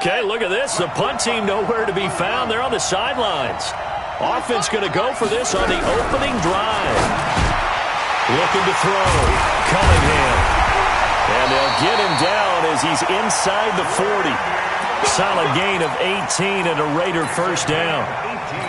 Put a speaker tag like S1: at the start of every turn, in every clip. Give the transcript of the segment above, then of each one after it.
S1: Okay, look at this. The punt team nowhere to be found. They're on the sidelines. Offense going to go for this on the opening drive. Looking to throw. Cunningham. And they'll get him down as he's inside the 40. Solid gain of 18 and a Raider first down.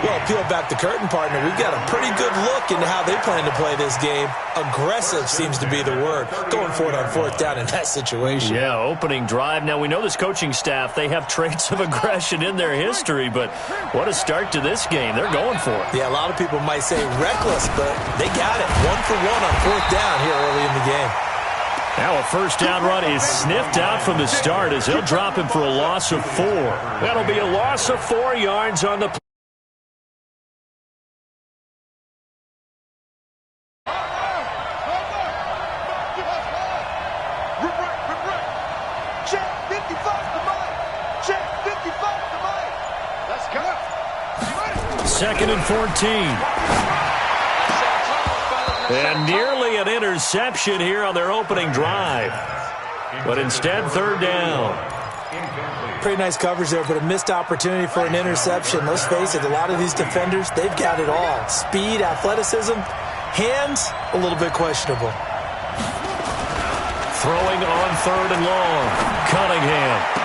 S2: Well, peel back the curtain, partner. We've got a pretty good look into how they plan to play this game. Aggressive seems to be the word. Going for it on fourth down in that situation.
S1: Yeah, opening drive. Now, we know this coaching staff, they have traits of aggression in their history, but what a start to this game. They're going for it.
S2: Yeah, a lot of people might say reckless, but they got it. 1 for 1 on fourth down here early in the game.
S1: Now a first down run is sniffed out from the start as he'll drop him for a loss of 4. That'll be a loss of 4 yards on the play. Second and 14. And nearly an interception here on their opening drive. But instead, third down.
S2: Pretty nice coverage there, but a missed opportunity for an interception. Let's face it, a lot of these defenders, they've got it all. Speed, athleticism, hands, a little bit questionable.
S1: Throwing on third and long. Cunningham.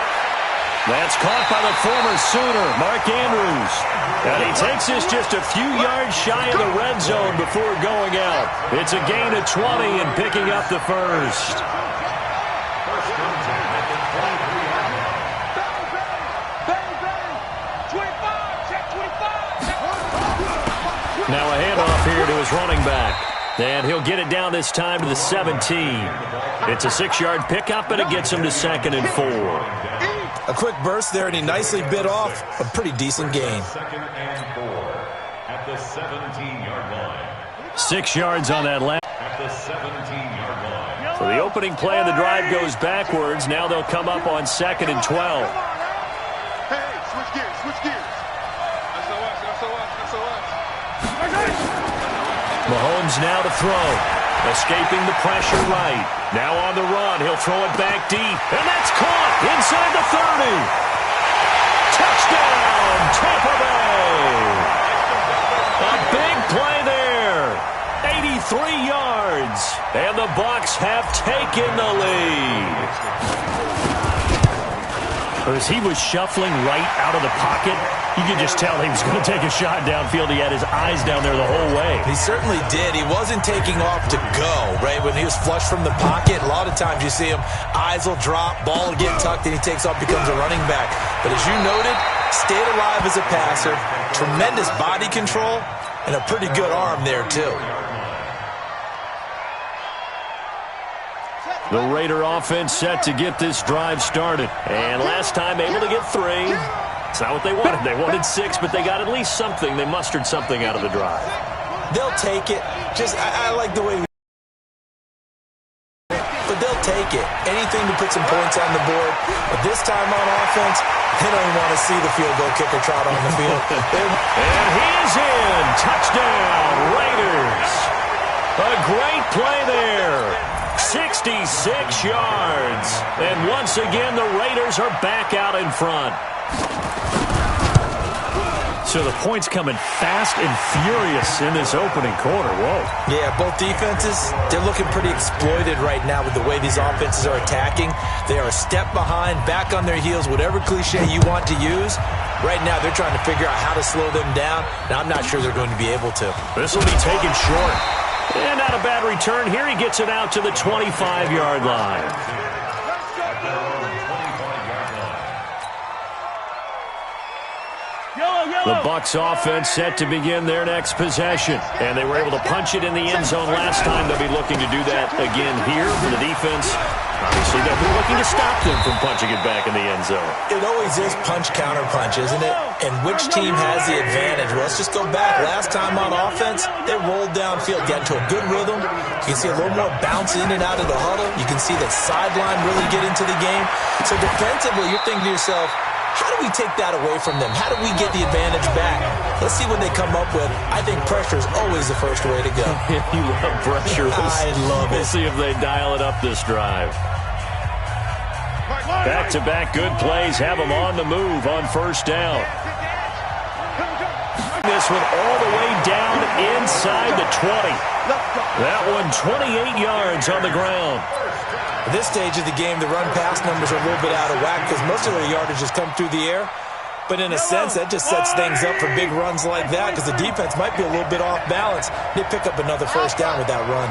S1: That's caught by the former Sooner, Mark Andrews. And he takes this just a few yards shy of the red zone before going out. It's a gain of 20 and picking up the first. Now a handoff here to his running back. And he'll get it down this time to the 17. It's a 6-yard pickup, and it gets him to second and 4.
S2: A quick burst there, and he nicely bit off a pretty decent gain.
S3: Second and 4 at the 17-yard line.
S1: 6 yards on that last.
S3: At the 17-yard line.
S1: So the opening play of the drive goes backwards. Now they'll come up on second and 12.
S4: Hey, switch gears, switch gears.
S1: Mahomes now to throw. Escaping the pressure right. Now on the run. He'll throw it back deep. And that's caught inside the 30. Touchdown, Tampa Bay. A big play there. 83 yards. And the Bucs have taken the lead. As he was shuffling right out of the pocket, you could just tell he was going to take a shot downfield. He had his eyes down there the whole way.
S2: He certainly did. He wasn't taking off to go, right? When he was flushed from the pocket, a lot of times you see him, eyes will drop, ball will get tucked, and he takes off, becomes a running back. But as you noted, stayed alive as a passer, tremendous body control, and a pretty good arm there, too.
S1: The Raider offense set to get this drive started. And last time able to get 3. It's not what they wanted. They wanted 6, but they got at least something. They mustered something out of the drive.
S2: They'll take it. I like the way we... But they'll take it. Anything to put some points on the board. But this time on offense, they don't even want to see the field goal kicker trot on the field.
S1: And he is in. Touchdown, Raiders. A great play there. 66 yards. And once again, the Raiders are back out in front. So the points coming fast and furious in this opening quarter. Whoa.
S2: Yeah, both defenses, they're looking pretty exploited right now with the way these offenses are attacking. They are a step behind, back on their heels, whatever cliche you want to use. Right now, they're trying to figure out how to slow them down, and I'm not sure they're going to be able to.
S1: This will be taken short. And not a bad return here. He gets it out to the 25-yard line. The Bucs offense set to begin their next possession. And they were able to punch it in the end zone last time. They'll be looking to do that again here for the defense. Obviously, they'll be looking to stop them from punching it back in the end zone.
S2: It always is punch-counter-punch, isn't it? And which team has the advantage? Well, let's just go back. Last time on offense, they rolled downfield, got into a good rhythm. You can see a little more bounce in and out of the huddle. You can see the sideline really get into the game. So defensively, you're thinking to yourself, how do we take that away from them? How do we get the advantage back? Let's see what they come up with. I think pressure is always the first way to go.
S1: You love pressure.
S2: I love it.
S1: We'll see if they dial it up this drive. Back-to-back good plays have them on the move on first down. This one all the way down inside the 20. That one 28 yards on the ground.
S2: At this stage of the game, the run-pass numbers are a little bit out of whack because most of their yardage has come through the air. But in a sense, that just sets things up for big runs like that because the defense might be a little bit off balance. They pick up another first down with that run.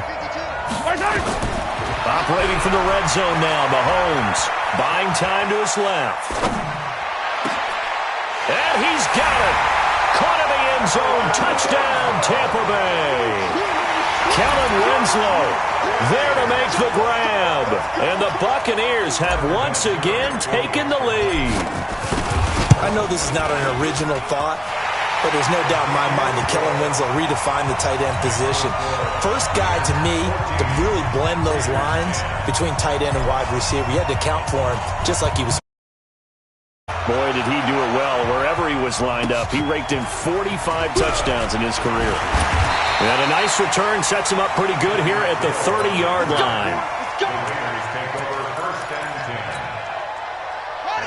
S1: Operating from the red zone now, Mahomes. Buying time to his left. And he's got it. Caught in the end zone. Touchdown, Tampa Bay. Kellen Winslow there to make the grab. And the Buccaneers have once again taken the lead.
S2: I know this is not an original thought, but there's no doubt in my mind that Kellen Winslow redefined the tight end position. First guy to me to really blend those lines between tight end and wide receiver. You had to account for him just like he was.
S1: Boy, did he do it well. Wherever he was lined up, he raked in 45 touchdowns in his career. And a nice return sets him up pretty good here at the 30-yard line.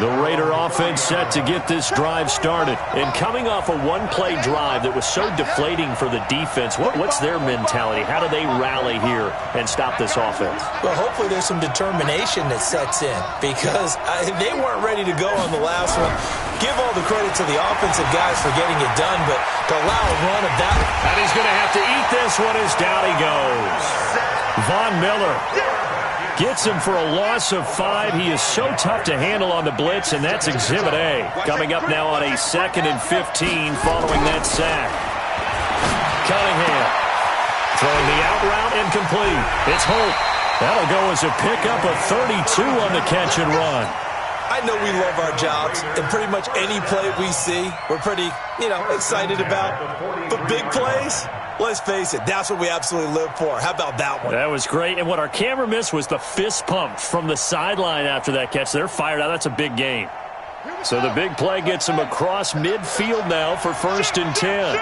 S1: The Raider offense set to get this drive started. And coming off a one-play drive that was so deflating for the defense, what's their mentality? How do they rally here and stop this offense?
S2: Well, hopefully there's some determination that sets in because they weren't ready to go on the last one. Give all the credit to the offensive guys for getting it done, but to allow a run of that.
S1: And he's going to have to eat this one as down he goes. Von Miller gets him for a loss of 5. He is so tough to handle on the blitz, and that's Exhibit A. Coming up now on a 2nd and 15 following that sack. Cunningham throwing the out route incomplete. It's Holt. That'll go as a pickup of 32 on the catch and run.
S2: I know we love our jobs, and pretty much any play we see, we're pretty, excited about. But big plays, let's face it, that's what we absolutely live for. How about that one?
S1: That was great. And what our camera missed was the fist pump from the sideline after that catch. They're fired out. That's a big game. So the big play gets them across midfield now for 1st and 10.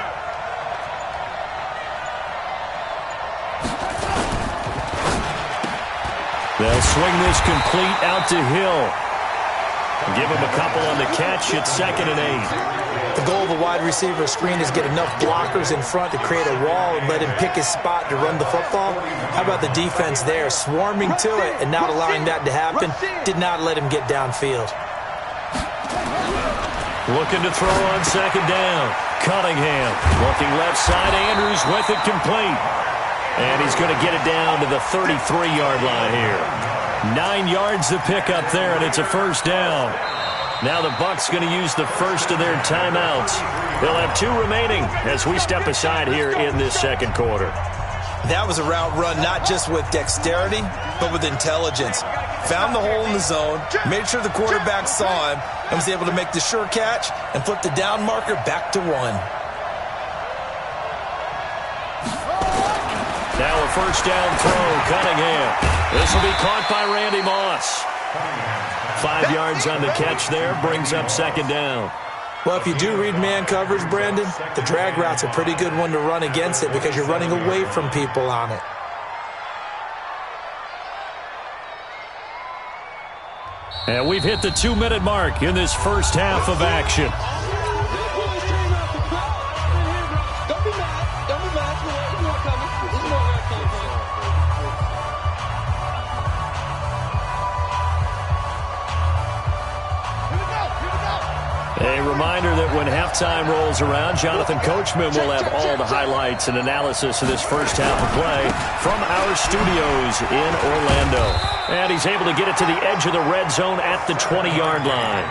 S1: They'll swing this complete out to Hill. Give him a couple on the catch. It's 2nd and 8.
S2: The goal of a wide receiver screen is get enough blockers in front to create a wall and let him pick his spot to run the football. How about the defense there, swarming to it and not allowing that to happen? Did not let him get downfield.
S1: Looking to throw on 2nd down. Cunningham looking left side. Andrews with it complete. And he's going to get it down to the 33-yard line here. 9 yards to pick up there, and it's a 1st down. Now the Bucs going to use the first of their timeouts. They'll have 2 remaining as we step aside here in this 2nd quarter.
S2: That was a route run not just with dexterity, but with intelligence. Found the hole in the zone, made sure the quarterback saw him, and was able to make the sure catch and flip the down marker back to 1.
S1: Now a 1st down throw, Cunningham. This will be caught by Randy Moss. 5 yards on the catch there, brings up 2nd down.
S2: Well, if you do read man coverage, Brandon, the drag route's a pretty good one to run against it because you're running away from people on it.
S1: And we've hit the 2-minute mark in this first half of action. A reminder that when halftime rolls around, Jonathan Coachman will have all the highlights and analysis of this first half of play from our studios in Orlando. And he's able to get it to the edge of the red zone at the 20-yard line.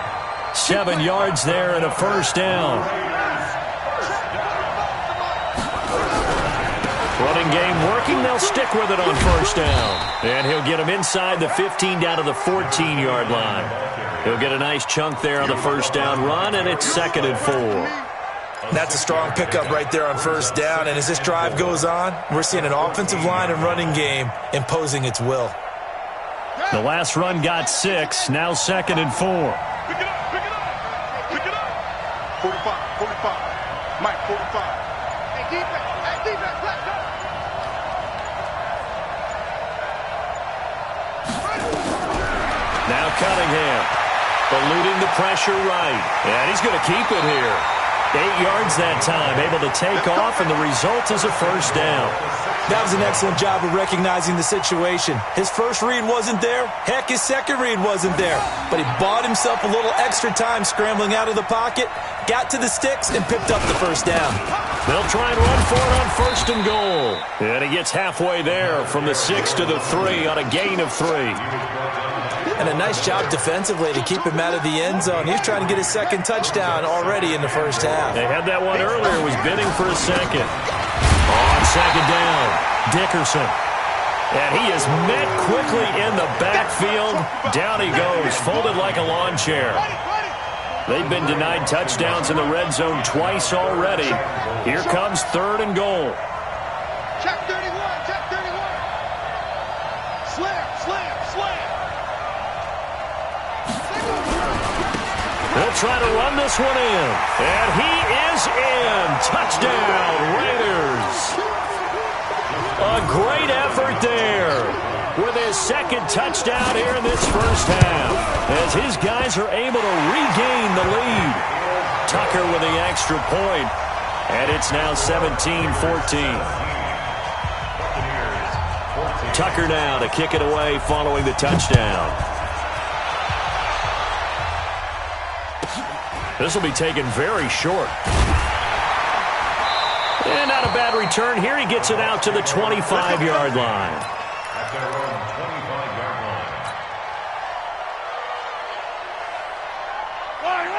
S1: 7 yards there and a 1st down. Running game working. They'll stick with it on 1st down. And he'll get him inside the 15 down to the 14-yard line. He'll get a nice chunk there on the 1st down run, and it's 2nd and 4.
S2: That's a strong pickup right there on 1st down. And as this drive goes on, we're seeing an offensive line and running game imposing its will.
S1: The last run got 6, now 2nd and 4.
S4: Pick it up, pick it up, pick it up. 45, Mike, 45. Hey, defense, let's go.
S1: Now Cunningham. Eluding the pressure right. And he's going to keep it here. 8 yards that time, able to take off, and the result is a first down.
S2: That was an excellent job of recognizing the situation. His first read wasn't there. Heck, his second read wasn't there. But he bought himself a little extra time scrambling out of the pocket, got to the sticks, and picked up the first down.
S1: They'll try and run for it on first and goal. And he gets halfway there from the 6 to the 3 on a gain of 3.
S2: And a nice job defensively to keep him out of the end zone. He's trying to get his second touchdown already in the first half.
S1: They had that one earlier, was bidding for a second. On second down, Dickerson. And he is met quickly in the backfield. Down he goes, folded like a lawn chair. They've been denied touchdowns in the red zone twice already. Here comes third and goal.
S4: Check 31, check 31. Slam, slam, slam.
S1: They'll try to run this one in. And he is in. Touchdown, Raiders. A great effort there with his second touchdown here in this first half, as his guys are able to regain the lead. Tucker with the extra point, and it's now 17-14. Tucker now to kick it away following the touchdown. This will be taken very short. And not a bad return here. He gets it out to the 25-yard line.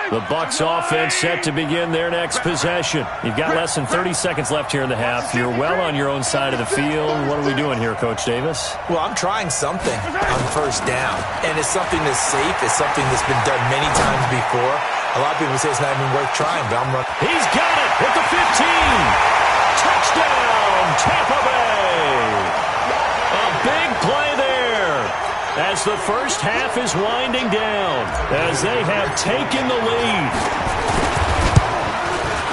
S1: The Bucs offense set to begin their next possession. You've got less than 30 seconds left here in the half. You're well on your own side of the field. What are we doing here, Coach Davis?
S2: Well, I'm trying something on first down. And it's something that's safe. It's something that's been done many times before. A lot of people say it's not even worth trying, but I'm running.
S1: He's got it at the 15. Touchdown, Tampa Bay. A big play there as the first half is winding down, as they have taken the lead.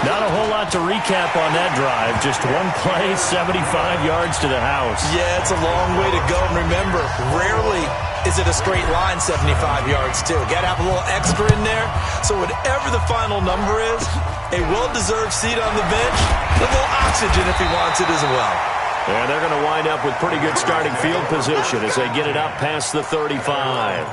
S1: Not a whole lot to recap on that drive. Just one play, 75 yards to the house.
S2: Yeah, it's a long way to go. And remember, rarely is it a straight line 75 yards, too. Got to have a little extra in there. So whatever the final number is, a well-deserved seat on the bench, a little oxygen if he wants it as well.
S1: And they're going to wind up with pretty good starting field position as they get it up past the 35.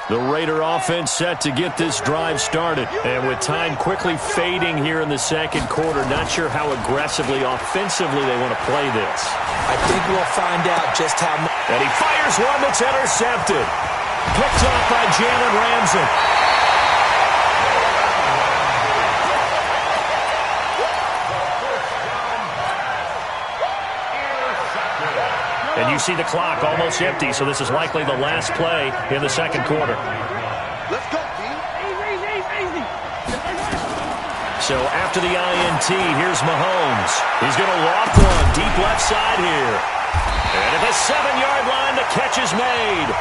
S1: The Raider offense set to get this drive started. And with time quickly fading here in the second quarter, not sure how aggressively, offensively they want to play this.
S2: I think we'll find out just how much.
S1: And he fires one that's intercepted. Picked off by Jalen Ramsey. And you see the clock almost empty, so this is likely the last play in the second quarter.
S4: Let's go, team. Easy.
S1: So after the INT, here's Mahomes. He's going to loft one deep left side here. And at the 7-yard line, the catch is made.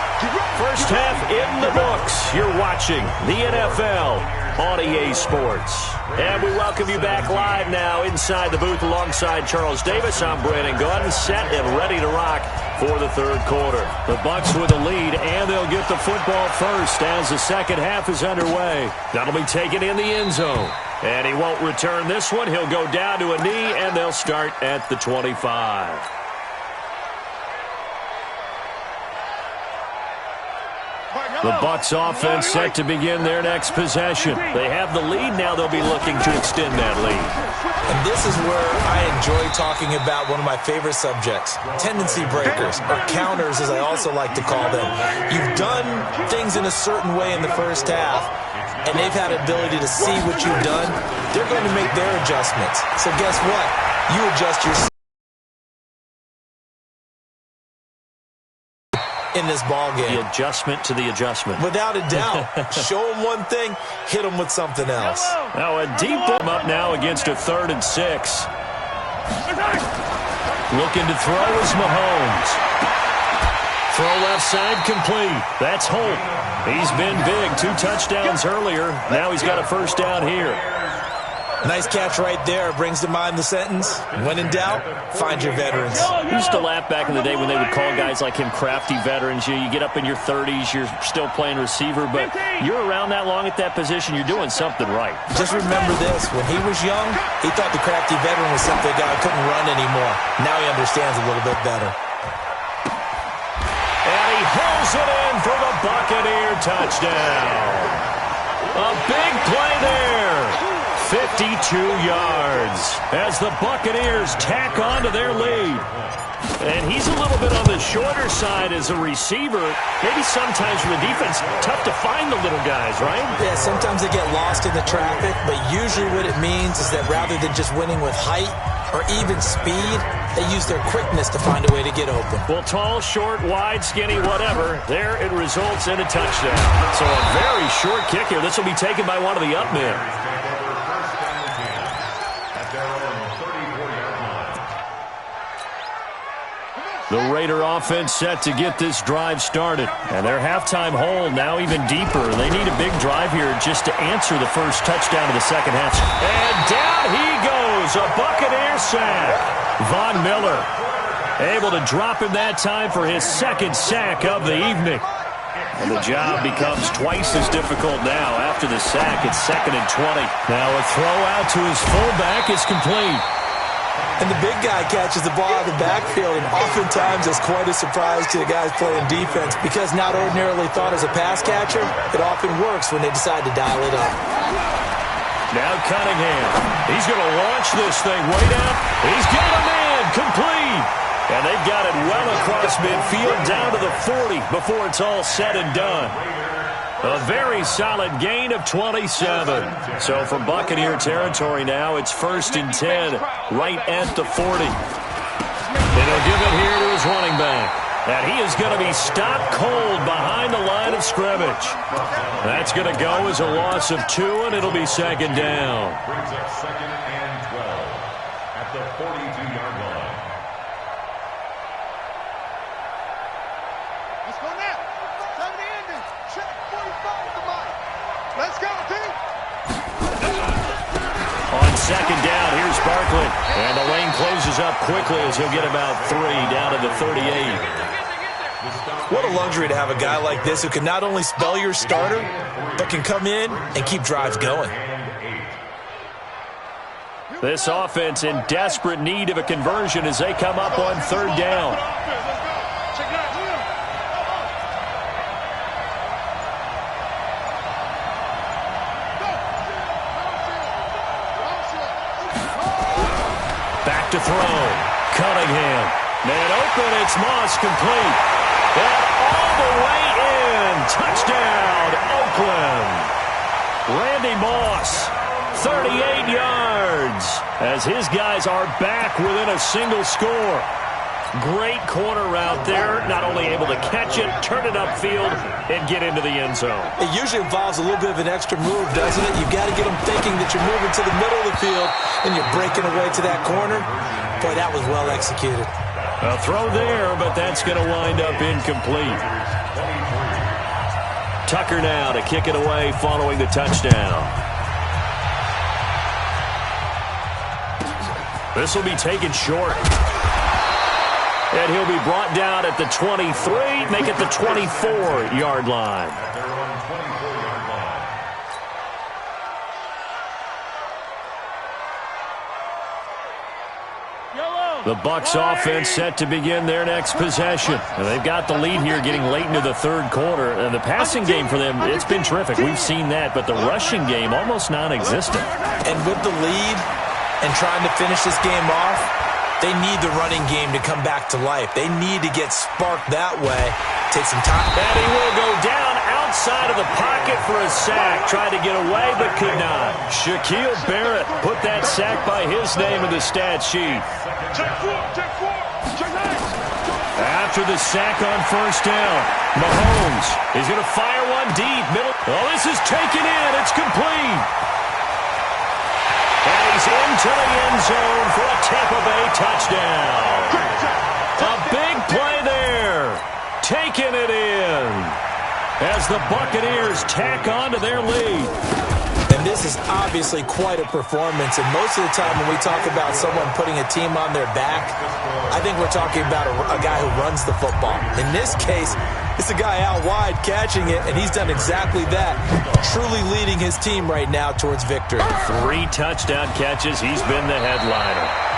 S1: First half in the books. You're watching the NFL on EA Sports. And we welcome you back live now inside the booth alongside Charles Davis. I'm Brandon Gunn, set and ready to rock for the third quarter. The Bucs with the lead, and they'll get the football first as the second half is underway. That'll be taken in the end zone. And he won't return this one. He'll go down to a knee, and they'll start at the 25. The Bucs offense set to begin their next possession. They have the lead. Now they'll be looking to extend that lead.
S2: And this is where I enjoy talking about one of my favorite subjects, tendency breakers, or counters as I also like to call them. You've done things in a certain way in the first half, and they've had ability to see what you've done. They're going to make their adjustments. So guess what? You adjust yourself in this ball game.
S1: The adjustment to the adjustment.
S2: Without a doubt. Show them one thing, hit them with something else.
S1: Now a deep bomb up now against a 3rd and 6. Looking to throw is Mahomes. Throw left side complete. That's Holt. He's been big. 2 touchdowns earlier. Now he's got a first down here.
S2: Nice catch right there. Brings to mind the sentence, when in doubt, find your veterans.
S1: I used to laugh back in the day when they would call guys like him crafty veterans. You get up in your 30s, you're still playing receiver, but you're around that long at that position, you're doing something right.
S2: Just remember this. When he was young, he thought the crafty veteran was simply a guy who couldn't run anymore. Now he understands a little bit better.
S1: And he hauls it in for the Buccaneer touchdown. A big play there. 52 yards as the Buccaneers tack on to their lead. And he's a little bit on the shorter side as a receiver. Maybe sometimes for the defense, tough to find the little guys, right?
S2: Yeah, sometimes they get lost in the traffic, but usually what it means is that rather than just winning with height or even speed, they use their quickness to find a way to get open.
S1: Well, tall, short, wide, skinny, whatever, there it results in a touchdown. So a very short kick here. This will be taken by one of the up men. The Raider offense set to get this drive started. And their halftime hole now even deeper. They need a big drive here just to answer the first touchdown of the second half. And down he goes. A Buccaneer sack. Von Miller able to drop him that time for his second sack of the evening. And the job becomes twice as difficult now. After the sack, it's 2nd and 20. Now a throw out to his fullback is complete.
S2: And the big guy catches the ball out of the backfield, and oftentimes it's quite a surprise to the guys playing defense because not ordinarily thought as a pass catcher, it often works when they decide to dial it up.
S1: Now Cunningham. He's going to launch this thing way down. He's got a man complete. And they've got it well across midfield down to the 40 before it's all said and done. A very solid gain of 27. So from Buccaneer territory now, it's 1st and 10 right at the 40. And he'll give it here to his running back. And he is going to be stopped cold behind the line of scrimmage. That's going to go as a loss of 2, and it'll be 2nd down.
S3: Brings up 2nd and 12 at the 42-yard line.
S4: Let's go now. Time to end it. Check 45 to Mike. Let's go, team.
S1: On 2nd down, here's Barkley. And the lane closes up quickly as he'll get about 3 down to the 38.
S2: What a luxury to have a guy like this who can not only spell your starter, but can come in and keep drives going.
S1: This offense in desperate need of a conversion as they come up on 3rd down. Back to throw. Cunningham. Man open, it's Moss complete. And all the way in. Touchdown, Oakland. Randy Moss, 38 yards, as his guys are back within a single score. Great corner route there. Not only able to catch it, turn it upfield, and get into the end zone.
S2: It usually involves a little bit of an extra move, doesn't it? You've got to get them thinking that you're moving to the middle of the field and you're breaking away to that corner. Boy, that was well executed.
S1: A throw there, but that's going to wind up incomplete. Tucker now to kick it away following the touchdown. This will be taken short. And he'll be brought down at the 23, make it the 24-yard line. The Bucs offense set to begin their next possession. And they've got the lead here getting late into the 3rd quarter. And the passing game for them, it's been terrific. We've seen that, but the rushing game almost non-existent.
S2: And with the lead and trying to finish this game off, they need the running game to come back to life. They need to get sparked that way. Take some time.
S1: And he will go down outside of the pocket for a sack. Tried to get away, but could not. Shaquille Barrett put that sack by his name in the stat sheet. After the sack on 1st down, Mahomes is going to fire one deep. Middle. Oh, this is taken in. It's complete. And he's into the end zone for a Tampa Bay touchdown. A big play there. Taking it in as the Buccaneers tack on to their lead.
S2: And this This is obviously quite a performance, and most of the time when we talk about someone putting a team on their back, I think we're talking about a guy who runs the football. In this case, it's a guy out wide catching it, and he's done exactly that, truly leading his team right now towards victory.
S1: 3 touchdown catches. He's been the headliner.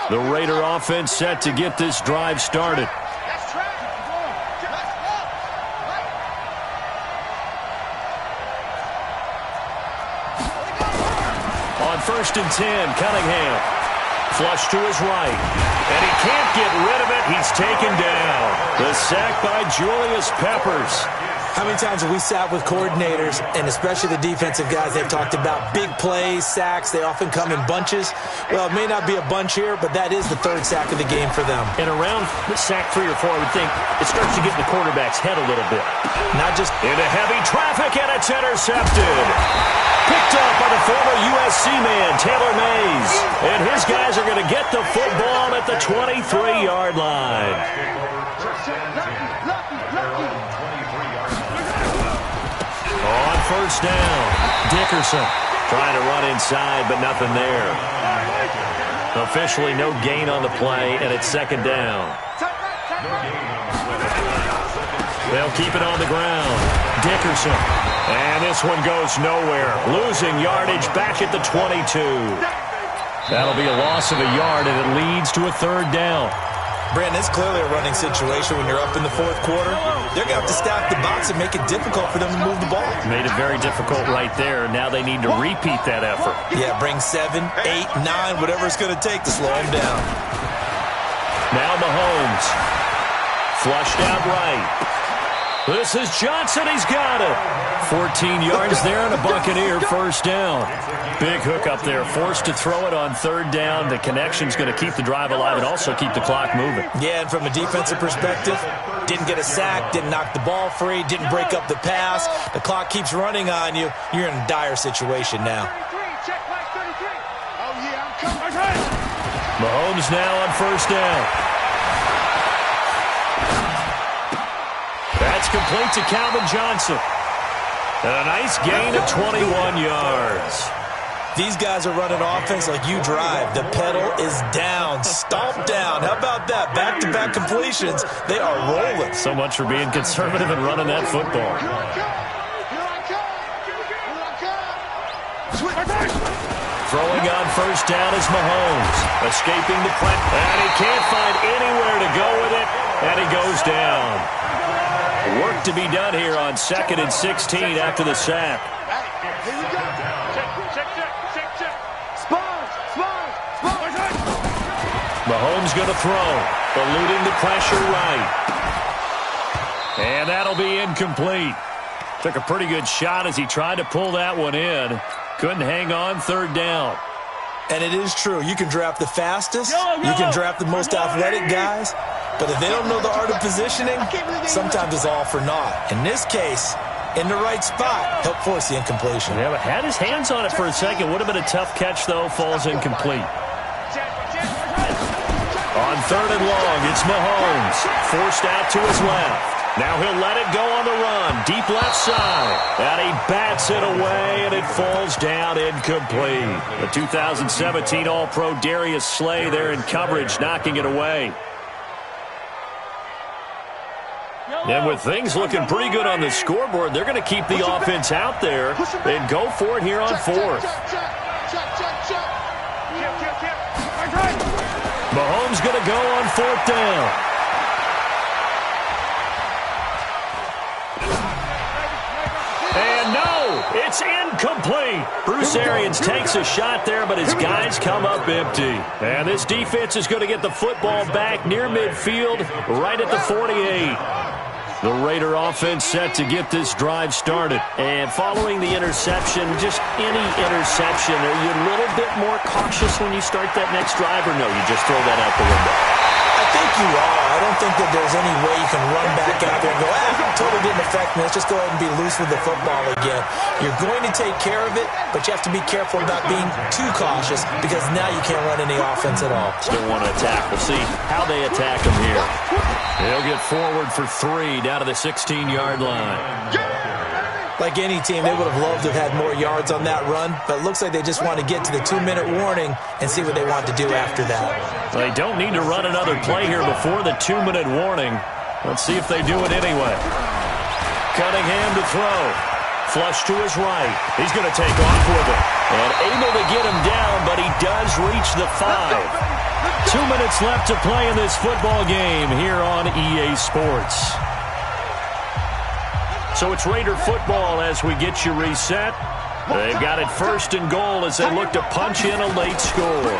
S1: The Raider offense set to get this drive started. On 1st and 10, Cunningham. Flush to his right. And he can't get rid of it. He's taken down. The sack by Julius Peppers.
S2: How many times have we sat with coordinators, and especially the defensive guys, they've talked about big plays, sacks. They often come in bunches. Well, it may not be a bunch here, but that is the 3rd sack of the game for them.
S1: And around sack 3 or 4, I would think it starts to get in the quarterback's head a little bit.
S2: Not just
S1: into heavy traffic, and it's intercepted. Picked up by the former USC man, Taylor Mays. And his guys are going to get the football at the 23-yard line. On 1st down, Dickerson trying to run inside, but nothing there. Officially no gain on the play, and it's 2nd down. They'll keep it on the ground. Dickerson. And this one goes nowhere. Losing yardage back at the 22. That'll be a loss of a yard, and it leads to a 3rd down.
S2: Brandon, it's clearly a running situation when you're up in the 4th quarter. They're going to have to stack the box and make it difficult for them to move the ball.
S1: Made it very difficult right there. Now they need to repeat that effort.
S2: Yeah, bring 7, 8, 9, whatever it's going to take to slow them down.
S1: Now Mahomes. Flushed out right. This is Johnson. He's got it. 14 yards there and a Buccaneer 1st down. Big hook up there. Forced to throw it on 3rd down. The connection's going to keep the drive alive and also keep the clock moving.
S2: Yeah, and from a defensive perspective, didn't get a sack, didn't knock the ball free, didn't break up the pass. The clock keeps running on you. You're in a dire situation now.
S1: Mahomes now on 1st down. That's complete to Calvin Johnson. And a nice gain of 21 yards.
S2: These guys are running offense like you drive. The pedal is down, stomped down. How about that? Back-to-back completions. They are rolling.
S1: So much for being conservative and running that football. Throwing on 1st down is Mahomes. Escaping the pressure. And he can't find anywhere to go with it. And he goes down. Work to be done here on 2nd and 16 after the sack. Mahomes going to throw. Eluding the pressure right. And that'll be incomplete. Took a pretty good shot as he tried to pull that one in. Couldn't hang on 3rd down.
S2: And it is true. You can draft the fastest. You can draft the most athletic guys. But if they don't know the art of positioning, sometimes it's all for naught. In this case, in the right spot, help force the incompletion.
S1: Yeah, but had his hands on it for a second. Would have been a tough catch, though. Falls incomplete. On 3rd and long, it's Mahomes. Forced out to his left. Now he'll let it go on the run. Deep left side. And he bats it away, and it falls down incomplete. The 2017 All-Pro Darius Slay there in coverage, knocking it away. And with things looking pretty good on the scoreboard, they're going to keep the offense out there and go for it here on 4th. Mahomes going to go on 4th down. And no, it's incomplete. Bruce Arians takes a shot there, but his guys come up empty. And this defense is going to get the football back near midfield, right at the 48. The Raider offense set to get this drive started. And following the interception, just any interception, are you a little bit more cautious when you start that next drive, or no, you just throw that out the window?
S2: I think you are. I don't think that there's any way you can run back out there and go, totally didn't affect me. Let's just go ahead and be loose with the football again. You're going to take care of it, but you have to be careful about being too cautious because now you can't run any offense at all.
S1: Still want to attack. We'll see how they attack him here. They'll get forward for 3 down to the 16-yard line.
S2: Like any team, they would have loved to have had more yards on that run, but it looks like they just want to get to the 2-minute warning and see what they want to do after that.
S1: They don't need to run another play here before the 2-minute warning. Let's see if they do it anyway. Cunningham to throw. Flush to his right. He's going to take off with it. And able to get him down, but he does reach the 5. 2 minutes left to play in this football game here on EA Sports. So it's Raider football as we get you reset. They've got it 1st and goal as they look to punch in a late score.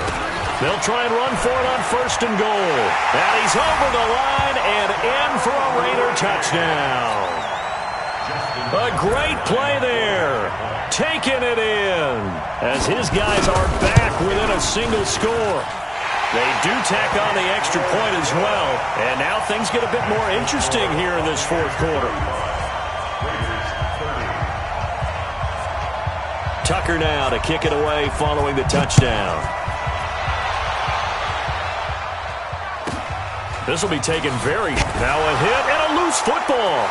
S1: They'll try and run for it on 1st and goal. And he's over the line and in for a Raider touchdown. A great play there. Taking it in as his guys are back within a single score. They do tack on the extra point as well. And now things get a bit more interesting here in this 4th quarter. Tucker now to kick it away following the touchdown. This will be taken very... Now a hit and a loose football.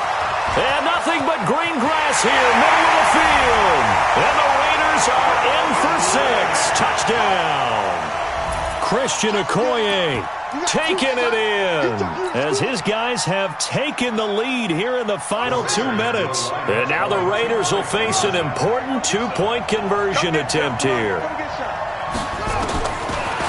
S1: And nothing but green grass here, middle of the field. And the Raiders are in for 6. Touchdown. Christian Okoye taking it in as his guys have taken the lead here in the final 2 minutes. And now the Raiders will face an important 2-point conversion attempt here.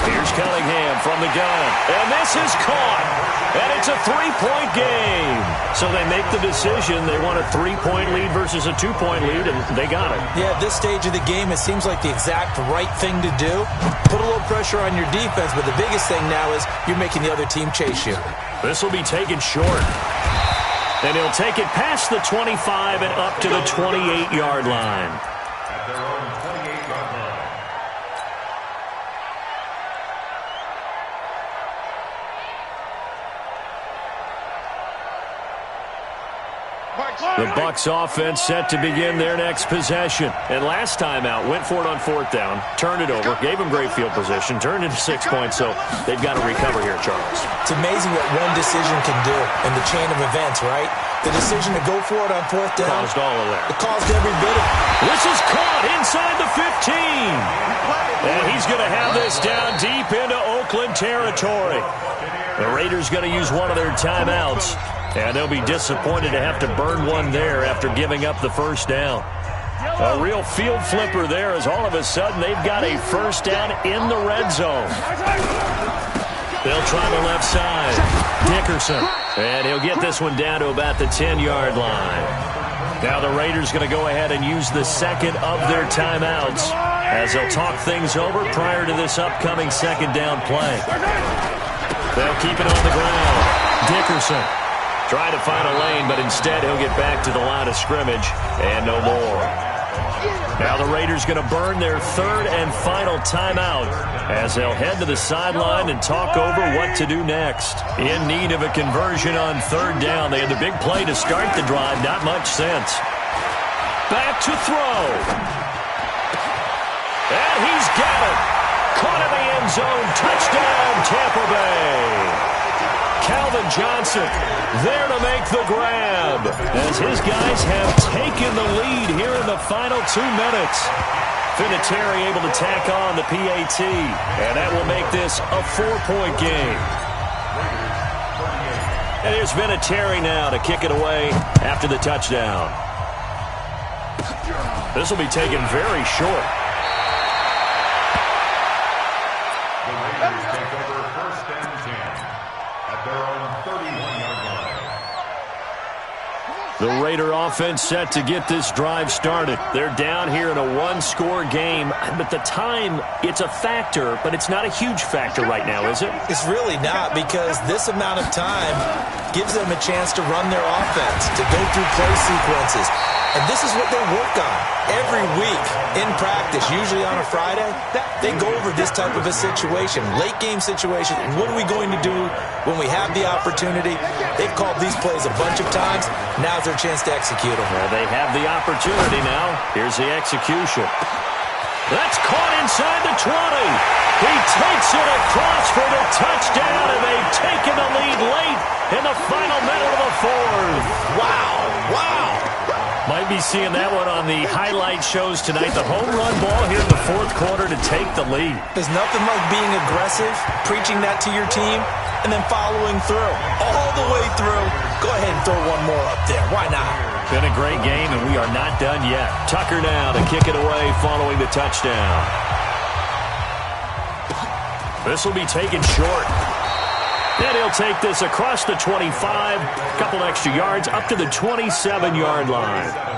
S1: Here's Cunningham from the gun. And this is caught. And it's a 3-point game. So they make the decision. They want a 3-point lead versus a 2-point lead, and they got it.
S2: Yeah, at this stage of the game, it seems like the exact right thing to do. Put a little pressure on your defense, but the biggest thing now is you're making the other team chase you.
S1: This will be taken short. And he'll take it past the 25 and up to the 28-yard line.
S3: At their own 28-yard line.
S1: The Bucs offense set to begin their next possession. And last time out, went for it on 4th down, turned it over, gave them great field position, turned into 6 points, so they've got to recover here, Charles.
S2: It's amazing what one decision can do in the chain of events, right? The decision to go for it on 4th down.
S1: Caused all of that.
S2: It caused every bit of it.
S1: This is caught inside the 15. And he's going to have this down deep into Oakland territory. The Raiders going to use one of their timeouts. And they'll be disappointed to have to burn one there after giving up the 1st down. A real field flipper there as all of a sudden they've got a 1st down in the red zone. They'll try the left side. Dickerson. And he'll get this one down to about the 10-yard line. Now the Raiders going to go ahead and use the 2nd of their timeouts as they'll talk things over prior to this upcoming 2nd down play. They'll keep it on the ground. Dickerson. Trying to find a lane, but instead he'll get back to the line of scrimmage and no more. Now the Raiders going to burn their 3rd and final timeout as they'll head to the sideline and talk over what to do next. In need of a conversion on 3rd down. They had the big play to start the drive. Not much sense. Back to throw. And he's got it. Caught in the end zone. Touchdown, Tampa Bay. Calvin Johnson there to make the grab as his guys have taken the lead here in the final 2 minutes. Vinatieri able to tack on the PAT, and that will make this a 4-point game. And here's Vinatieri now to kick it away after the touchdown. This will be taken very short.
S3: The Raiders take over 1st and 10 at their own 31-yard line.
S1: The Raider offense set to get this drive started. They're down here in a one-score game, but the time, it's a factor, but it's not a huge factor right now, is it?
S2: It's really not, because this amount of time gives them a chance to run their offense, to go through play sequences. And this is what they work on every week in practice, usually on a Friday. They go over this type of a situation, late-game situation. What are we going to do when we have the opportunity? They've called these plays a bunch of times. Now's their chance to execute them.
S1: Well, they have the opportunity now. Here's the execution. That's caught inside the 20. He takes it across for the touchdown, and they've taken the lead late in the final minute of the fourth.
S2: Wow, wow.
S1: Might be seeing that one on the highlight shows tonight. The home run ball here in the fourth quarter to take the lead.
S2: There's nothing like being aggressive, preaching that to your team, and then following through. All the way through. Go ahead and throw one more up there. Why not?
S1: Been a great game, and we are not done yet. Tucker now to kick it away following the touchdown. This will be taken short. And he'll take this across the 25, a couple extra yards, up to the 27-yard line.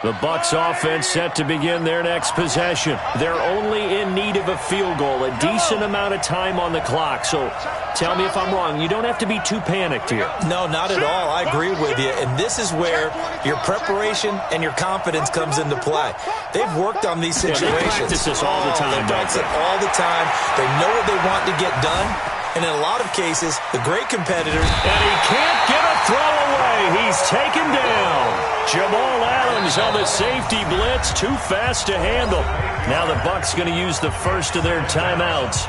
S1: The Bucs offense set to begin their next possession. They're only in need of a field goal, a decent amount of time on the clock. So tell me if I'm wrong. You don't have to be too panicked here.
S2: No, not at all. I agree with you. And this is where your preparation and your confidence comes into play. They've worked on these situations.
S1: Yeah, they practice this all the time.
S2: They practice it all the time. They know what they want to get done. And in a lot of cases, the great competitors.
S1: And he can't get a throw away. He's taken down. Jamal Adams on the safety blitz. Too fast to handle. Now the Bucs going to use the first of their timeouts,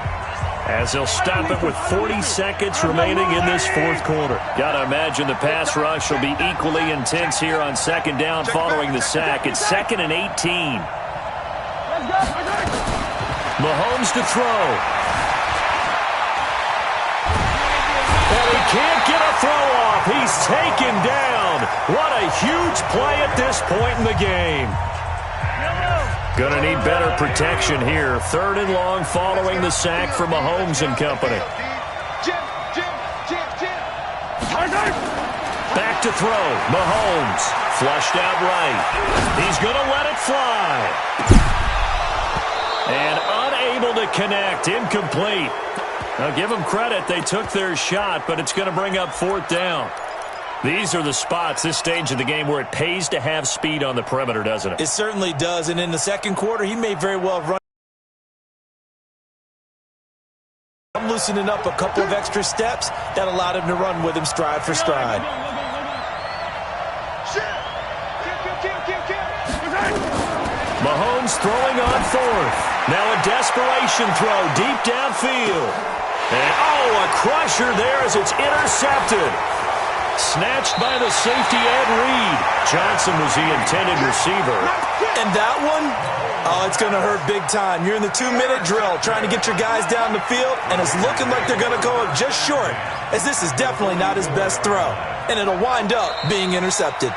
S1: as they'll stop it with 40 seconds remaining in this fourth quarter. Got to imagine the pass rush will be equally intense here on second down following the sack. It's 2nd and 18. Mahomes to throw. And he can't get a throw off. He's taken down. What a huge play at this point in the game. Gonna need better protection here. 3rd and long following the sack for Mahomes and company. Back to throw. Mahomes flushed out right. He's gonna let it fly. And unable to connect. Incomplete. Now give them credit. They took their shot, but it's going to bring up 4th down. These are the spots, this stage of the game, where it pays to have speed on the perimeter, doesn't it?
S2: It certainly does. And in the second quarter, he may very well run. I'm loosening up a couple of extra steps that allowed him to run with him stride for stride.
S1: Mahomes throwing on 4th. Now a desperation throw deep downfield. And, a crusher there as it's intercepted. Snatched by the safety Ed Reed. Johnson was the intended receiver.
S2: And that one, it's going to hurt big time. You're in the 2-minute drill trying to get your guys down the field, and it's looking like they're going to go up just short, as this is definitely not his best throw. And it'll wind up being intercepted.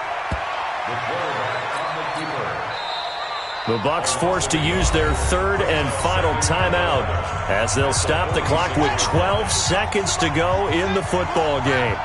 S1: The Bucs forced to use their 3rd and final timeout, as they'll stop the clock with 12 seconds to go in the football game.